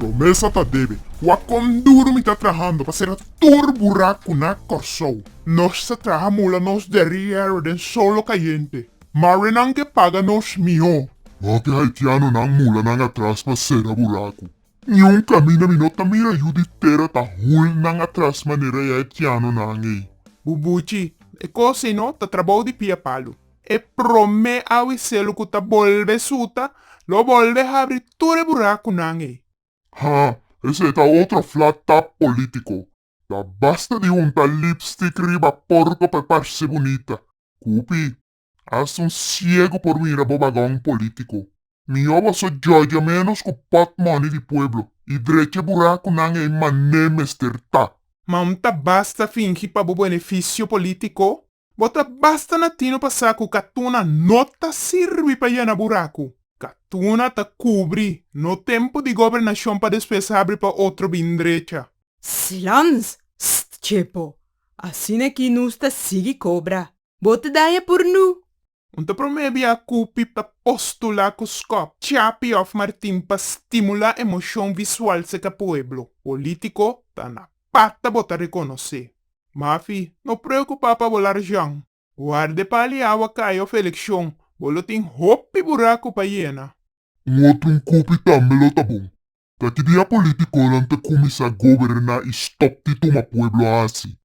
Promessa tá deve. O com duro me tá trabajando para ser todo buraco na corsou. Nós se traja mula nos derrière den solo caliente. Marinang que paga nos mio. Bakit haitiano nang mula nang atras pa sera buraco? Yung kami na minota mira yuditera ta hul nang atras manera haitiano nangi. Bubuchi, e cose no ta trabalho di pia palo. E prome awi selo que ta volve suta, lo volve abrir todo buraco nange. Ha, ese ta otro flat tap politico. Ta basta di un tal lipstick riba porco per parse bonita. Cupi, haz un ciego por mira bobagón político. Mi ova so Georgia menos ko pot money di pueblo. I dreche buraco nange i mané mesterta. Ma un ta basta fingi pa bo benefício politico? Bota basta natino pa saco catuna nota sirvi pa yana buraco. Catuna ta cubri, no tempo di governação pa depois abre pa outro bindrecha. Silans! St, Chepo! Assim é que nos ta sigi cobra. Bota daia por nu. Un ta promebi a cupi pa postula cu scop. Chapi of Martin pa stimula emoção visual se ca pueblo. Politico ta na pata bota reconocer. Mafi, no preocupa pa volar jang. Guarde pa aliawa kayo of eleksyon. Boloting hopi buraco pa yena. Un outro cupi tamelo ta bom. Ta ki dia politico lang ta kumisa goberna i stop ti tuma pueblo asi.